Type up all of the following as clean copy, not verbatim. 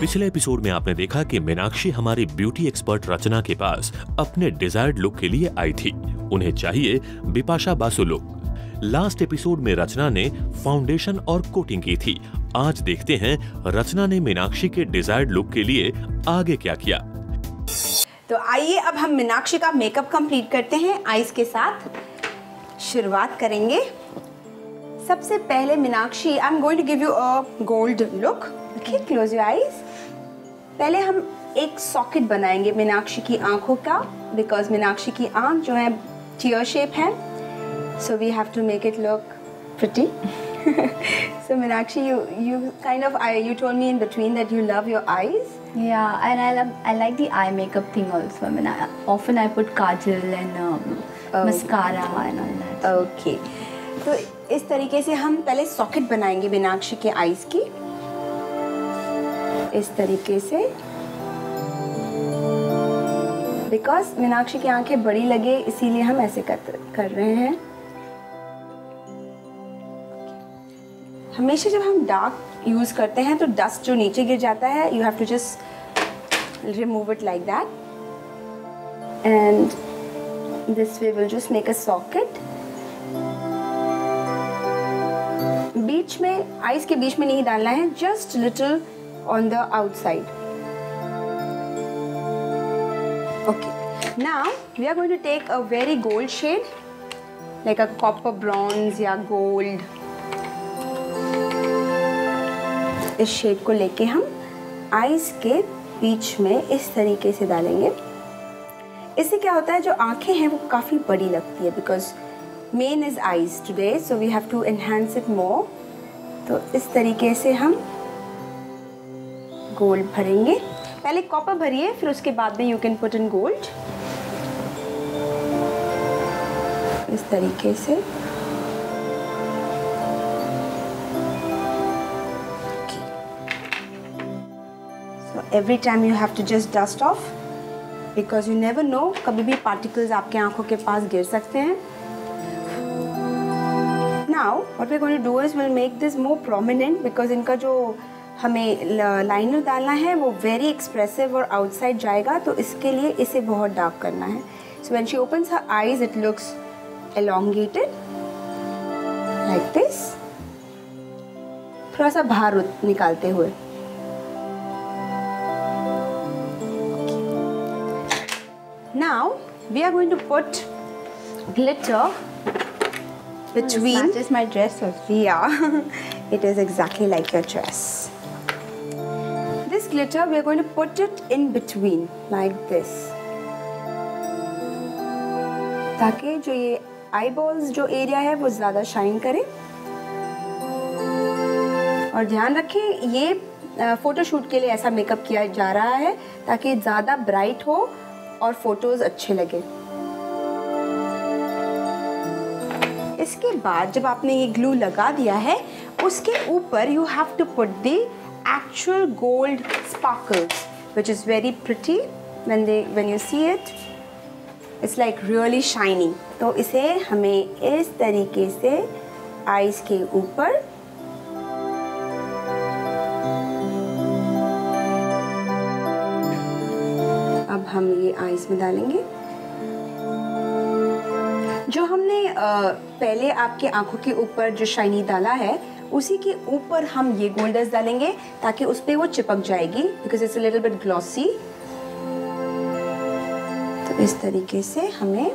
पिछले एपिसोड में आपने देखा कि मीनाक्षी हमारी ब्यूटी एक्सपर्ट रचना के पास अपने डिजायर्ड लुक के लिए आई थी। उन्हें चाहिए Bipasha Basu look. Last episode में रचना ने फाउंडेशन और कोटिंग की थी। आज देखते हैं रचना ने मीनाक्षी के डिजायर्ड लुक के लिए आगे क्या किया। तो आइए अब हम मीनाक्षी का मेकअप कंप्लीट करते हैं। आईज के साथ शुरुआत करेंगे। सबसे पहले Meenakshi, I am going to give you a gold look. Okay, close your eyes. पहले हम एक सॉकेट बनाएंगे मीनाक्षी की आंखों का, बिकॉज मीनाक्षी की आंख जो है टीयर शेप है, so we have to make it look pretty. So Meenakshi, you kind of you told me in between that you love your eyes. Yeah, and I like the eye makeup thing also. I mean, often I put kajal and mascara and all that. Okay. तो इस तरीके से हम पहले socket बनाएंगे मीनाक्षी के eyes की, इस तरीके से, बिकॉज मीनाक्षी की आंखें बड़ी लगे इसीलिए हम ऐसे कर रहे हैं। हमेशा जब हम डार्क यूज करते हैं तो डस्ट जो नीचे गिर जाता है, you have to just remove it like that, and this way will just make a socket. बीच में, आईज के बीच में नहीं डालना है, just little on the outside. Okay, now we are going to take a very gold shade, like a copper bronze या gold. इस शेड को लेके हम आईज के बीच में इस तरीके से डालेंगे। इससे क्या होता है, जो आंखें हैं वो काफ़ी बड़ी लगती है, because main is eyes today, so we have to enhance it more. तो इस तरीके से हम गोल्ड भरेंगे। पहले कॉपर भरिए, फिर उसके बाद में you can put in gold, इस तरीके से। Every time you have to just dust off, because you never know, कभी भी particles आपके आंखों के पास गिर सकते हैं। Now what we're going to do is we'll make this more prominent, because इनका जो हमें लाइनर डालना है वो very expressive और outside जाएगा, तो इसके लिए इसे बहुत डार्क करना है। So when she opens her eyes, it looks elongated like this, थोड़ा सा बाहर निकालते हुए। Now we are going to put glitter between. This matches my dress also. Yeah, it is exactly like your dress. This glitter we are going to put it in between like this, ताकि जो ये eyeballs जो area है वो ज़्यादा shine करे। और ध्यान रखें, ये फोटोशूट के लिए ऐसा मेकअप किया जा रहा है ताकि ज़्यादा ब्राइट हो और फोटोज अच्छे लगे। इसके बाद जब आपने ये ग्लू लगा दिया है, उसके ऊपर you have to put the actual gold sparkles, which is very pretty. When you see it, it's like really shiny. तो इसे हमें इस तरीके से आईज के ऊपर अब हम ये आईज में डालेंगे। जो हमने पहले आपके आंखों के ऊपर जो शाइनी डाला है, उसी के ऊपर हम ये गोल्ड डस्ट डालेंगे ताकि उस पे वो चिपक जाएगी, because it's a little bit glossy. तो इस तरीके से हमें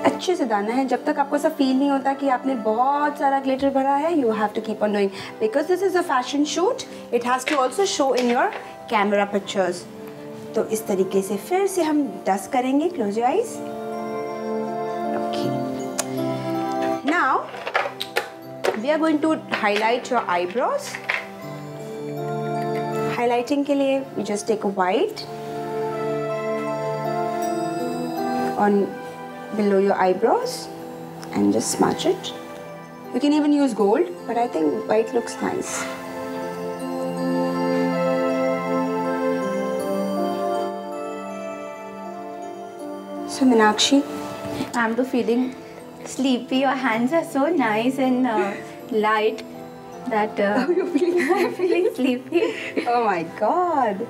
अच्छे से डालना है जब तक आपको ऐसा फील नहीं होता कि आपने बहुत सारा ग्लिटर भरा है। You have to keep on doing, because this is a fashion shoot, it has to also show in your camera pictures. तो इस तरीके से फिर से हम डस्ट करेंगे। Close your eyes. Okay, now we are going to highlight your eyebrows. Highlighting के लिए you just take a white on below your eyebrows and just smudge it. You can even use gold, but I think white looks nice. So Meenakshi, I'm feeling sleepy. Your hands are so nice and light. that You're feeling I'm feeling sleepy. Oh my God.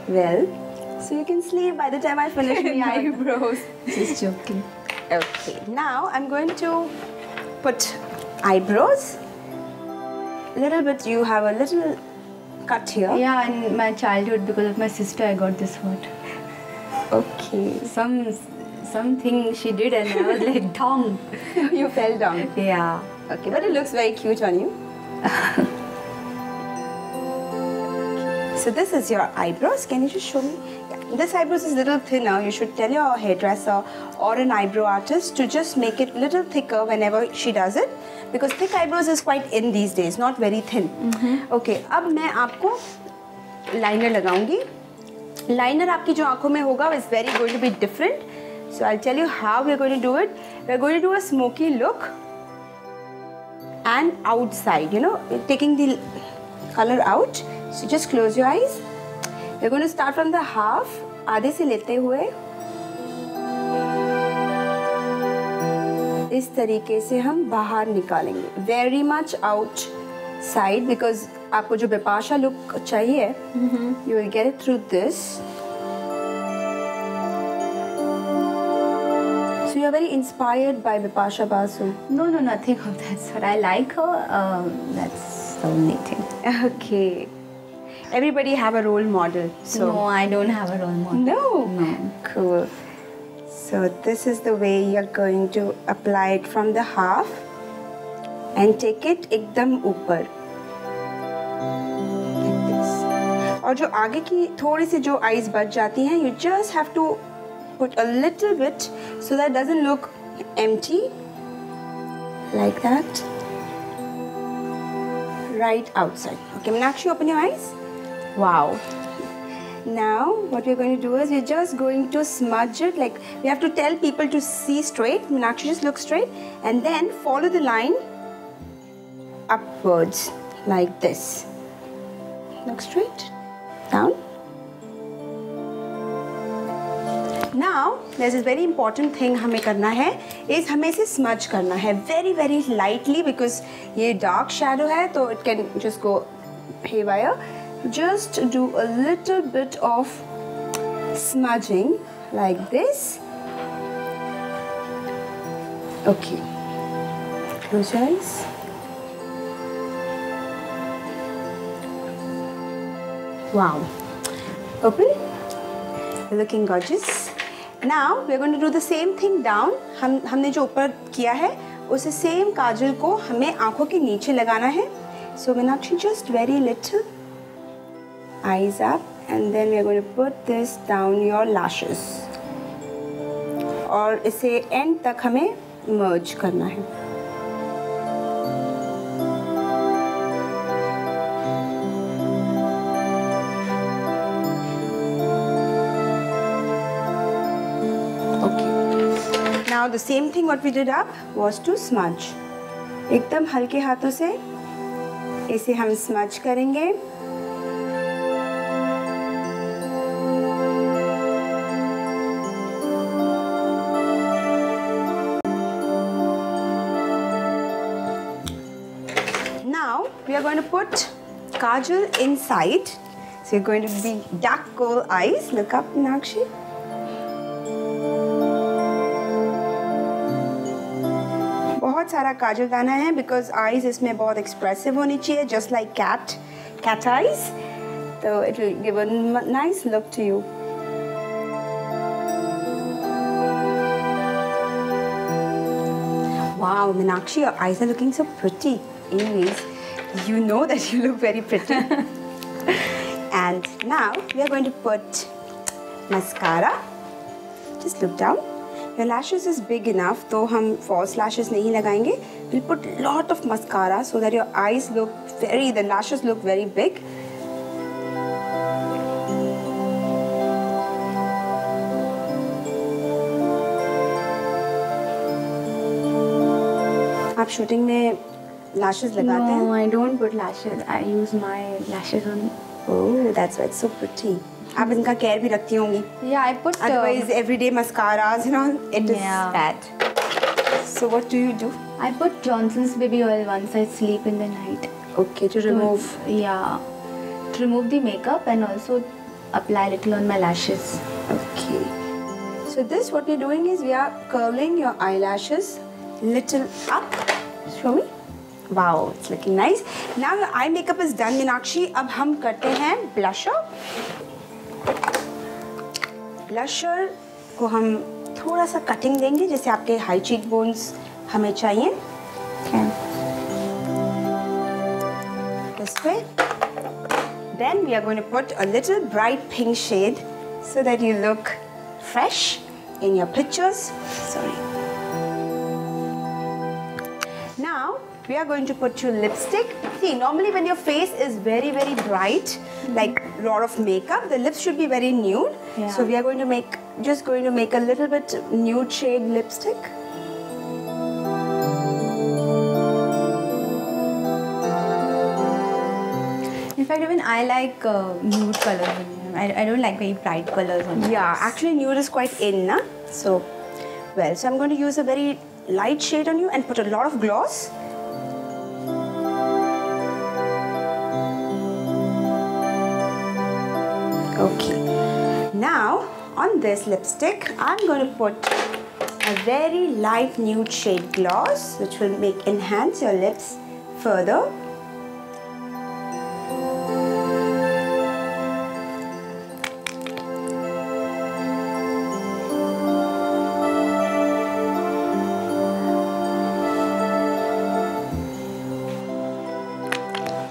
Well, so you can sleep by the time I finish my eyebrows. Just joking. Okay, now I'm going to put eyebrows. A little bit, you have a little cut here. Yeah, in my childhood, because of my sister, I got this word. Okay. Something she did and I was like, dong. You fell down. Yeah. Okay, but it looks very cute on you. So this is your eyebrows. Can you just show me? Yeah. This eyebrows is a little thinner. You should tell your hairdresser or an eyebrow artist to just make it a little thicker whenever she does it. Because thick eyebrows is quite in these days, not very thin. Okay, अब मैं आपको liner लगाऊंगी. Liner आपकी जो आंखों में होगा is very going to be different. So I'll tell you how we're going to do it. We're going to do a smoky look and outside, you know, taking the color out. So just close your eyes. We're going to start from the half, आधे से लेते हुए इस तरीके से हम बाहर निकालेंगे. Very much outside because आपको जो बिपाशा लुक चाहिए, you will get it through this. So you are very inspired by Bipasha Basu. No, nothing of that sort. I like her. That's the only thing. Okay. Everybody have a role model. So No, I don't have a role model. No. Cool. So this is the way you're going to apply it from the half and take it एकदम ऊपर. Like this. और जो आगे की थोड़ी सी जो eyes बच जाती हैं, you just have to put a little bit so that it doesn't look empty. Like that. Right outside. Okay, Meenakshi, open your eyes. Wow. Now what we're going to do is we're just going to smudge it, like we have to tell people to see straight. Meenakshi, just look straight and then follow the line upwards like this. Look straight, down. Now there's a very important thing हमें करना है, is हमें इसे smudge करना है very very lightly because ये dark shadow है तो it can just go haywire. Just do a little bit of smudging like this. Okay. Close your eyes. Wow. Open. Looking gorgeous. Now we're going to do the same thing down. हमने जो ऊपर किया है उसे same काजल को हमें आँखों के नीचे लगाना है. So Meenakshi, just very little. Eyes up, and then we are going to put this down your lashes. और इसे end तक हमें merge करना है. Okay. Now the same thing what we did up was to smudge. एकदम हल्के हाथों से इसे हम smudge करेंगे. We are going to put kajal inside. So you're going to be dark coal eyes. Look up, Meenakshi. बहुत सारा काजल डालना है because eyes इसमें बहुत expressive होनी चाहिए, just like cat eyes. So it will give a nice look to you. Wow, Meenakshi, your eyes are looking so pretty. Anyways, you know that you look very pretty. And now we are going to put mascara. Just look down. Your lashes is big enough, though हम false lashes नहीं लगाएंगे. We'll put lot of mascara so that your eyes look the lashes look very big. आप shooting में lashes लगाते हैं? No, I don't put lashes. I use my lashes on. Oh, that's why it's so pretty. आप इनका care भी रखती होंगी? Yeah, I put. Otherwise, everyday mascaras, you know, it is bad. So what do you do? I put Johnson's baby oil once I sleep in the night. Okay, to remove. To remove the makeup and also apply a little on my lashes. Okay. So this, what we're doing is we are curling your eyelashes little up. Show me. Wow, it's looking nice. Now your eye makeup is done, Meenakshi. अब हम करते हैं blusher. Blusher को हम थोड़ा सा cutting देंगे, जैसे आपके हाई चीक बोन्स हमें चाहिए. This way. Then we are going to put a little bright pink shade so that you look fresh in your pictures. Sorry. Now we are going to put your lipstick. See, normally when your face is very, very bright, like a lot of makeup, the lips should be very nude. Yeah. So we are going to make a little bit nude shade lipstick. In fact, even I like nude colors. I don't like very bright colors on my Yeah, face. actually nude is quite in, na? So I'm going to use a very light shade on you and put a lot of gloss. Okay. Now, on this lipstick, I'm going to put a very light nude shade gloss, which will enhance your lips further.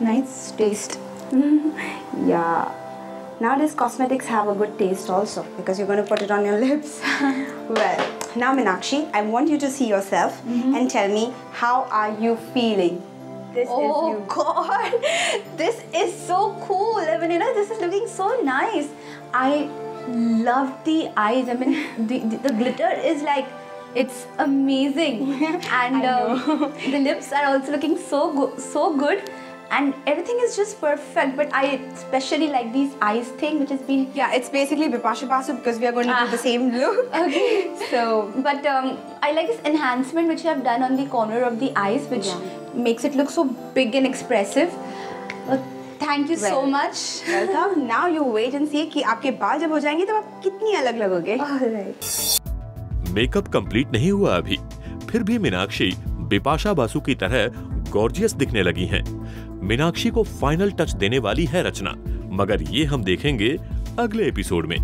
Nice taste. Yeah. Nowadays cosmetics have a good taste also because you're going to put it on your lips. Well, now Meenakshi, I want you to see yourself and tell me, how are you feeling? This is you. God, this is so cool. I mean, this is looking so nice. I love the eyes. I mean, the glitter is like, it's amazing. And the lips are also looking so good. And everything is just perfect, but I especially like these eyes thing, which has been... Yeah, it's basically Bipasha Basu because we are going to do the same look. Okay. But I like this enhancement which you have done on the corner of the eyes, which makes it look so big and expressive. Thank you so much. Welcome. Now you wait and see कि आपके बाल जब हो जाएंगे तो आप कितनी अलग लगोगे. Alright. मेकअप कंप्लीट नहीं हुआ अभी, फिर भी मीनाक्षी बिपाशा बासु की तरह गॉर्जियस दिखने लगी हैं। मीनाक्षी को फाइनल टच देने वाली है रचना, मगर ये हम देखेंगे अगले एपिसोड में।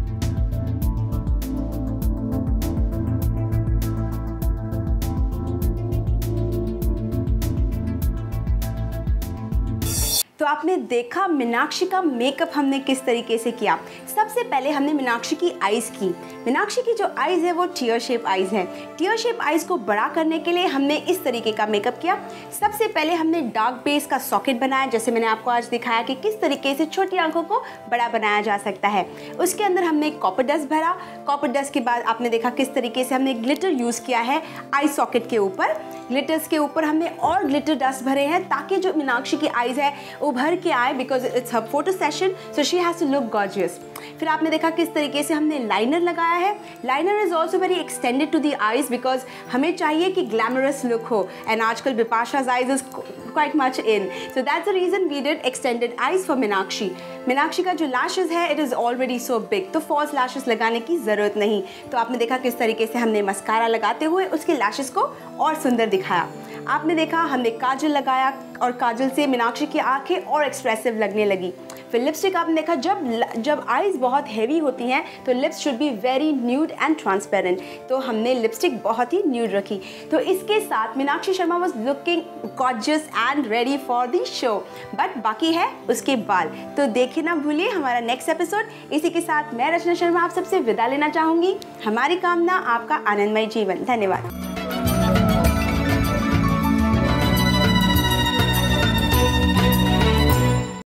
तो आपने देखा मीनाक्षी का मेकअप हमने किस तरीके से किया। सबसे पहले हमने मीनाक्षी की आईज की। मीनाक्षी की जो आईज है वो टीयर शेप आईज है। टीयर शेप आईज को बड़ा करने के लिए हमने इस तरीके का मेकअप किया। सबसे पहले हमने डार्क बेस का सॉकेट बनाया, जैसे मैंने आपको आज दिखाया कि किस तरीके से छोटी आंखों को बड़ा बनाया जा सकता है। उसके अंदर हमने कॉपर डस्ट भरा। कॉपर डस्ट के बाद आपने देखा किस तरीके से हमने ग्लिटर यूज़ किया है आई सॉकेट के ऊपर। ग्लिटर्स के ऊपर हमने और ग्लिटर डस्ट भरे हैं ताकि जो मीनाक्षी की आईज है उभर के आए, because it's her photo session, so she has to look gorgeous. फिर आपने देखा किस तरीके से हमने लाइनर लगाया है। Liner is also very extended to the eyes because हमें चाहिए कि ग्लैमरस लुक हो, एंड आजकल Bipasha's eyes is quite much in, so that's the reason we did extended eyes for Meenakshi. Meenakshi का जो लैशेज है it is already so big, तो false lashes लगाने की ज़रूरत नहीं। तो आपने देखा किस तरीके से हमने मस्कारा लगाते हुए उसके लैशेज को और सुंदर दिखाया। आपने देखा हमने काजल लगाया और काजल से मीनाक्षी की आंखें और एक्सप्रेसिव लगने लगी। फिर लिपस्टिक आपने देखा जब आईज बहुत हैवी होती हैं तो lips should be very nude and transparent, तो हमने लिपस्टिक बहुत ही न्यूड रखी। तो इसके साथ Meenakshi Sharma was looking gorgeous and ready for the show. But बाकी है उसके बाल, तो देखिए ना भूलिए हमारा नेक्स्ट एपिसोड। इसी के साथ मैं रचना शर्मा आप सबसे विदा लेना चाहूँगी। हमारी कामना आपका आनंदमय जीवन। धन्यवाद।